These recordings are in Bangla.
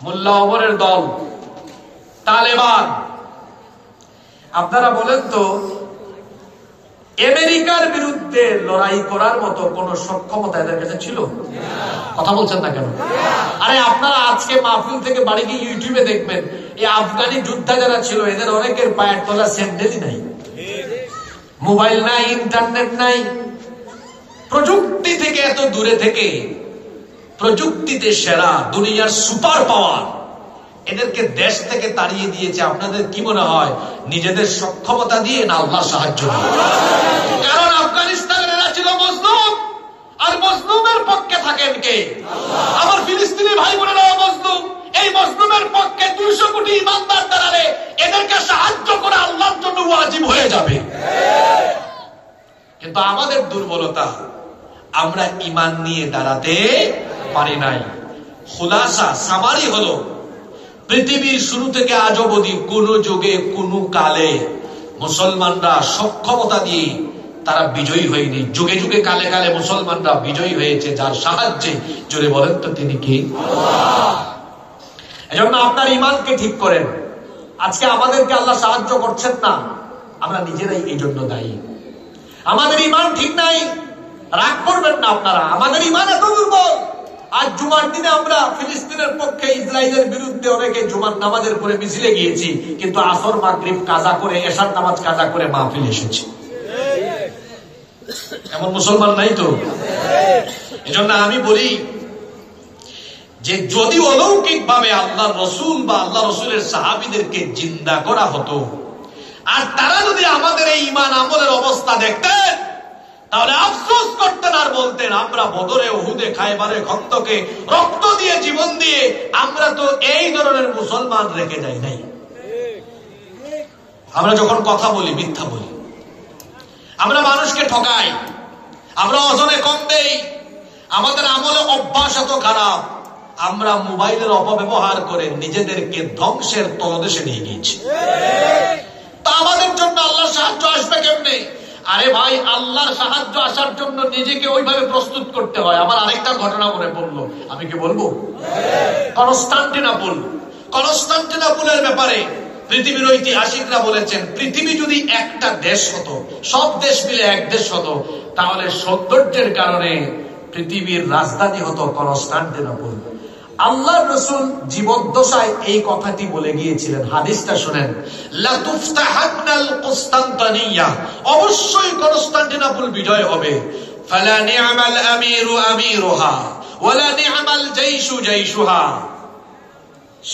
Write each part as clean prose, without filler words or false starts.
মোল্লা ওমরের দল, তালেবান। আপনারা বলেন তো, আমেরিকার বিরুদ্ধে লড়াই করার মতো কোন সক্ষমতা এদের কাছে ছিল? কথা বলছেন না কেন? আরে আপনারা আজকে মাহফিল থেকে বাড়ি গিয়ে ইউটিউবে দেখবেন, এই আফগানি যোদ্ধা যারা ছিল এদের অনেকের পায়ের তলা স্যান্ডেলই নাই, মোবাইল নাই, ইন্টারনেট নাই। প্রযুক্তি থেকে এত দূরে থেকে, প্রযুক্তিতে সেরা, দুনিয়ার সুপার পাওয়ার, এদেরকে দেশ থেকে তাড়িয়ে দিয়েছে। আপনাদের কি মনে হয় নিজেদের সক্ষমতা দিয়ে না আল্লাহর সাহায্য দিয়ে? কারণ আফগানিস্তানের এরা ছিল মজলুম, আর মজলুমের পক্ষে থাকেন কে? আমার ফিলিস্তিনি ভাই বোনেরাও মজলুম। এই মজলুমের পক্ষে 200 কোটি ইমানদার দাঁড়ালে এদেরকে সাহায্য করা আল্লাহর জন্য ওয়াজিব হয়ে যাবে। কিন্তু আমাদের দুর্বলতা, আমরা ঈমান নিয়ে দাঁড়াতে পারি নাই। খুলাসা, সামারি হলো, পৃথিবীর শুরু থেকে আজ অবধি কোন যুগে কোন কালে মুসলমানরা সক্ষমতা দিয়ে তারা বিজয়ী হয়নি। যুগে যুগে কালে কালে মুসলমানরা বিজয়ী হয়েছে যার সাহায্যে। জোরে বলেন তো তিনি কি? এজন্য আপনার ঈমানকে ঠিক করেন। আজকে আমাদেরকে আল্লাহ সাহায্য করছেন না, আমরা নিজেরাই এই জন্য দায়ী। আমাদের ঈমান ঠিক নাই, রাগ করবেন না আপনারা, আমাদের ঈমান এত দুর্বল। আজ জুমার দিনে আমরা ফিলিস্তিনের পক্ষে, ইসরায়েলের বিরুদ্ধে অনেকে জুমার নামাজের পরে মিছিলে গিয়েছি, কিন্তু আসর মাগরিব কাজা করে, এশার নামাজ কাজা করে মাহফিল এসেছি। এমন মুসলমান নাই তো? এজন্য আমি বলি যে যদি অলৌকিক ভাবে আল্লাহ রসুল বা আল্লাহ রসুলের সাহাবীদেরকে জিন্দা করা হতো, আর তারা যদি আমাদের এই ঈমান আমলের অবস্থা দেখতেন, তাহলে আফসোস করতেন আর বলতেন, আমরা বদরে, উহুদে, খায়বারে, খন্দকে রক্ত দিয়ে, জীবন দিয়ে আমরা তো এই ধরনের মুসলমান রেখে যাই নাই। আমরা যখন কথা বলি মিথ্যা বলি, আমরা মানুষকে ঠকাই, আমরা ওজনে কম দেই, আমাদের আমলে অভ্যাস এত খারাপ, আমরা মোবাইলের অপব্যবহার করে নিজেদেরকে ধ্বংসের তলদেশে নিয়ে গিয়েছি। তা আমাদের জন্য আল্লাহর সাহায্য আসবে কেমনে? আরে ভাই, আল্লাহর সাহায্য আসার জন্য নিজেকে ওইভাবে প্রস্তুত করতে হয়। আমার আরেকটা ঘটনা মনে পড়লো, আমি কি বলবো? কনস্টান্টিনোপলের ব্যাপারে পৃথিবীর ঐতিহাসিকরা বলেছেন, পৃথিবী যদি একটা দেশ হতো, সব দেশ মিলে এক দেশ হতো, তাহলে সৌন্দর্যের কারণে পৃথিবীর রাজধানী হতো কনস্টান্টিনোপল। আল্লাহর রাসূল জীবদ্দশায় এই কথাটি বলে গিয়েছিলেন। হাদিসটা শুনেন, লা তুফতাহান্নাল কুস্তান্তানিয়া, অবশ্যই কনস্টান্টিনোপল বিজয় হবে। ফালা নি'মাল আমিরু আমিরুহা ওয়ালা নি'মাল জাইশু জাইশুহা,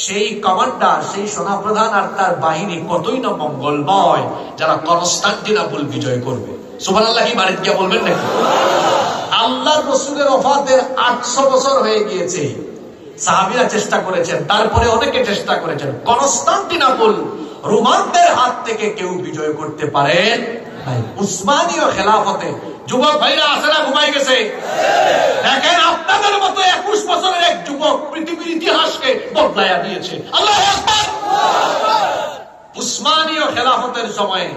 সেই কমান্ডার, সেই সেনাপ্রধান আর তার বাহিনী কতই না মঙ্গলময় যারা কনস্টান্টিনোপল বিজয় করবে। সুবহানাল্লাহ, কি বাড়িতে গিয়ে বলবেন নাকি? আল্লাহর রাসূলের ওফাতের 800 বছর হয়ে গিয়েছে, সাহাবীরা চেষ্টা করেছেন, তারপরে অনেকে চেষ্টা করেছেন, কনস্টান্টিনোপল রোমানদের হাত থেকে কেউ বিজয় করতে পারেন নাই। উসমানীয় খেলাফতে, যুবক ভাইরা আছে না, ঘুমাই গেছে? দেখেন, আপনাদের মতো 21 বছরের এক যুবক পৃথিবীর ইতিহাসকে বদলাইয়া দিয়েছে। আল্লাহু আকবার। উসমানীয় খেলাফতের সময়ে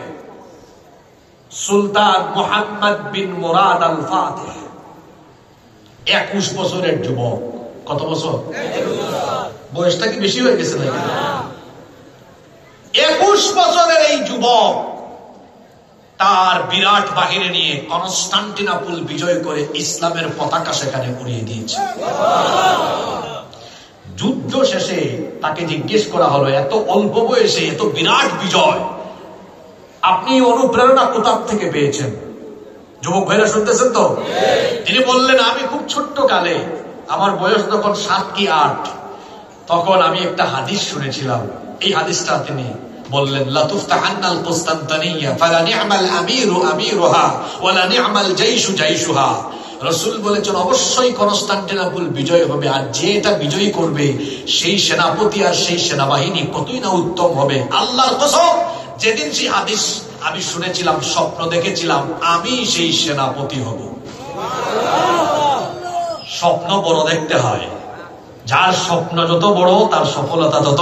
সুলতান মুহাম্মদ বিন মুরাদ আল ফাতিহ 21 বছরের যুবক। কত বছর? বয়সটা কি বেশি হয়ে গেছে নাকি? 21 বছরের এই যুবক তার বিরাট বাহিনী নিয়ে কনস্টান্টিনোপল বিজয় করে ইসলামের পতাকা সেখানে উড়িয়ে দিয়েছে। যুদ্ধ শেষে তাকে জিজ্ঞেস করা হলো, এত অল্প বয়সে এত বিরাট বিজয়, আপনি অনুপ্রেরণা কোথা থেকে পেয়েছেন? যুবক ভাইরা শুনতেছেন তো? তিনি বললেন, আমি খুব ছোট্ট কালে, আমার বয়স যখন 7 কি 8, তখন আমি একটা হাদিস শুনেছিলাম। এই হাদিসটা তিনি বললেন, লা তুফতাহান্নাল কুস্তান্তানিয়া ফালা নি'মাল আমিরু আমিরুহা ওয়ালা নি'মাল জাইশু জাইশুহা। রাসূল বলেছেন, অবশ্যই কনস্টান্টিনোপল বিজয় হবে, আর যে এটা বিজয়ী করবে সেই সেনাপতি আর সেই সেনাবাহিনী কতই না উত্তম হবে। আল্লাহর কসম, যেদিন সেই হাদিস আমি শুনেছিলাম, স্বপ্ন দেখেছিলাম আমি সেই সেনাপতি হব। স্বপ্ন বড় দেখতে হয়, যার স্বপ্ন যত বড় তার সফলতা তত।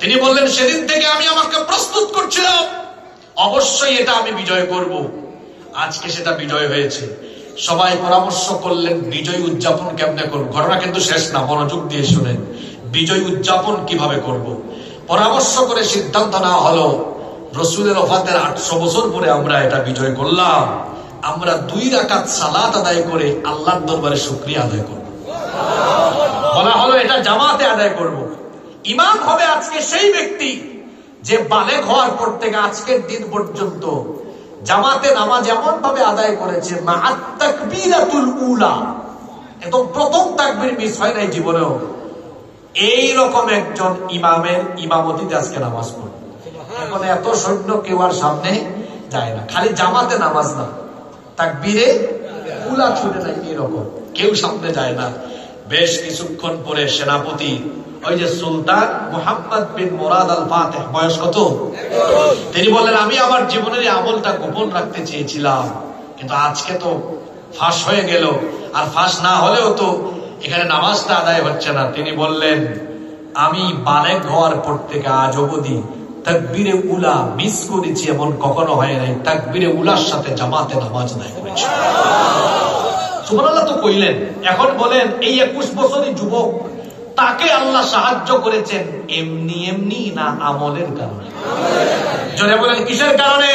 তিনি বললেন, সেদিন থেকে আমি আমাকে প্রস্তুত করছিলাম, অবশ্যই এটা আমি বিজয় করব। আজকে সেটা বিজয় হয়েছে। সবাই পরামর্শ করলেন বিজয় উদযাপন কেমনে করব। ঘটনা কিন্তু শেষ না, মনোযোগ দিয়ে শুনেন। বিজয় উদযাপন কিভাবে করব। পরামর্শ করে সিদ্ধান্ত নেওয়া হলো রসুলের ওফাতের 800 বছর পরে আমরা এটা বিজয় করলাম, আমরা 2 রাকাত সালাত আদায় করে আল্লাহর দরবারে শুকরিয়া আদায় করব। বলা হলো এটা জামাতে আদায় করব। ইমাম হবে আজকে সেই ব্যক্তি যে বালেগ হওয়ার পর থেকে আজকের দিন পর্যন্ত জামাতে নামাজ এমন ভাবে আদায় করেছে মাআত তাকবীরাতুল উলা, একদম প্রথম তাকবীর মিস হয় নাই জীবনেও। এইরকম একজন ইমামের ইমামতিতে আজকে নামাজ পড়ে। এখন এত সৈন্য কেউ আর সামনে যায় না, খালি জামাতে নামাজ না, তাকবীরে উলা ছুটে নাই, এরকম কেউ সামনে যায় না। বেশ কিছুক্ষণ পরে সেনাপতি ওই যে সুলতান মুহাম্মদ বিন মুরাদ আল ফাতিহ, বয়স কত? তিনি বললেন আমি আমার জীবনের এই আমলটা গোপন রাখতে চেয়েছিলাম, কিন্তু আজকে তো ফাঁস হয়ে গেল, আর ফাঁস না হলেও তো এখানে নামাজটা আদায় হচ্ছে না। তিনি বললেন আমি বালেগ হওয়ার পর থেকে আজ অবধি তাকবীরে উলা মিস করেছি এমন কখনো হয় নাই, তাকবীরে উলার সাথে জামাতে নামাজ আদায় করেছি। সুবহানাল্লাহ তো কইলেন। এখন বলেন এই 21 বছরের যুবক, তাকে আল্লাহ সাহায্য করেছেন এমনি এমনি না আমলের কারণে? জোরে বলেন কিসের কারণে?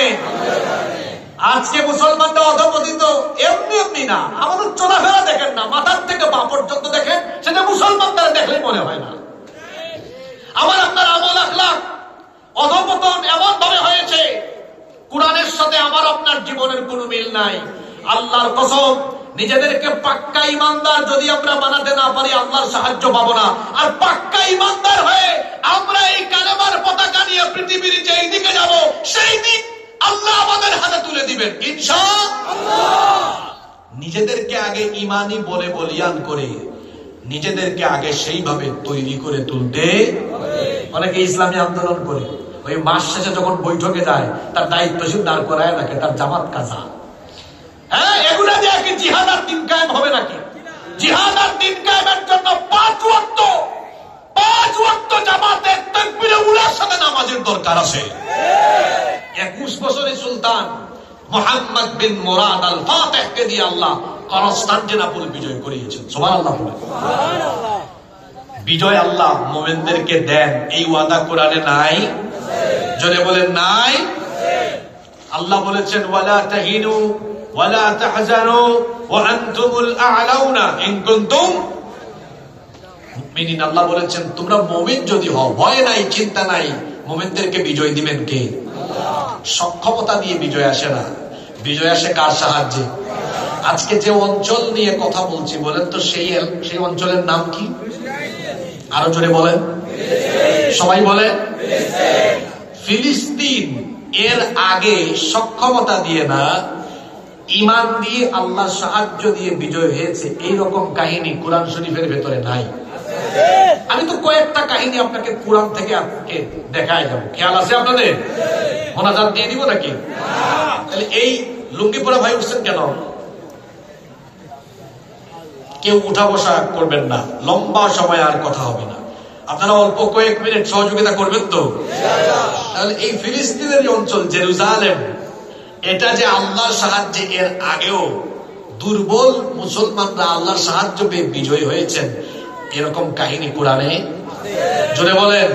আজকে মুসলমানরা অধঃপতিত এমনি এমনি না। আমাদের চলাফেরা দেখেন না, মাথার থেকে পা পর্যন্ত দেখেন, সেটা মুসলমান তারা দেখলে মনে হয় না। আমার আপনার আমল আখলাক অধঃপতন এমন ভাবে হয়েছে, কুরআনের সাথে আমার আপনার জীবনের কোনো মিল নাই। আল্লাহর কসম, নিজেদেরকে পাক্কা ইমানদার যদি আমরা বানাতে না পারি আল্লাহর সাহায্য পাবো না। আর পাক্কা ইমানদার হয়ে আমরা এই কালেমার পতাকা নিয়ে পৃথিবীর যেই দিকে যাব সেই দিক আল্লাহ আমাদের হাতে তুলে দিবেন ইনশাআল্লাহ। নিজেদেরকে আগে ইমানি বলে বলিয়ান করে নিজেদেরকে আগে সেইভাবে তৈরি করে তুলতে। অনেকে ইসলামী আন্দোলন করে ওই মাস শেষে যখন বৈঠকে যায় তার দায়িত্বশীল দাঁড় করায় রাখে, তার জামাত কাজা। হ্যাঁ, এগুলা দিয়ে কি জিহাদ আর দিন কায়েম হবে নাকি? জিহাদ আর দিন কায়েমের জন্য 5 ওয়াক্ত জামাতের তাকবীরে উলার সাথে নামাজের দরকার আছে। 21 বছরের সুলতান মুহাম্মদ বিন মুরাদ আল ফাতিহকে দিয়ে আল্লাহ কনস্টান্টিনোপল বিজয় করিয়েছেন। সুবহানাল্লাহ। বিজয় আল্লাহ মুমিনদেরকে দেন, এই ওয়াদা কোরআনে নাই? জোরে বলেন নাই? আল্লাহ বলেছেন ওয়ালা তাহিনু ওয়ালা তাহজানু ওয়া আনতুমুল আ'লাউনা ইন কুনতুম মুমিনিন। আল্লাহ বলেছেন তোমরা মুমিন যদি হও, ভয় নাই, চিন্তা নাই। মুমিনদেরকে বিজয় দিবেন কে? আল্লাহ। সক্ষমতা দিয়ে বিজয় আসে না, বিজয় আসে কার সাহায্যে? আজকে যে অঞ্চল নিয়ে কথা বলছি বলেন তো সেই অঞ্চলের নাম কি? আরো জোরে বলেন, সবাই বলেন। ফিলিস্তিন। এর আগে সক্ষমতা দিয়ে না, ইমান দিয়ে আল্লাহর সাহায্য দিয়ে বিজয় হয়েছে, এইরকম কাহিনী কোরআন শরীফের ভেতরে নাই। আমি তো কয়েকটা কাহিনী আপনাকে কোরআন থেকে আপনাকে দেখায় যাবো, খেয়াল আছে আপনাদের? মোনাজাত দিয়ে দিব নাকি? তাহলে এই লুঙ্গি পরা ভাই উঠছেন কেন? কেউ উঠা বসা করবেন না, লম্বা সময় আর কথা হবে না। আপনারা অল্প কয়েক মিনিট সহযোগিতা করবেন তো? তাহলে এই ফিলিস্তিনের অঞ্চল জেরুজালেম, এটা যে আল্লাহর সাহায্যে এর আগেও দুর্বল মুসলমানরা আল্লাহর সাহায্য পেয়ে বিজয়ী হয়েছেন, এরকম কাহিনী কোরআনে? জোরে বলেন।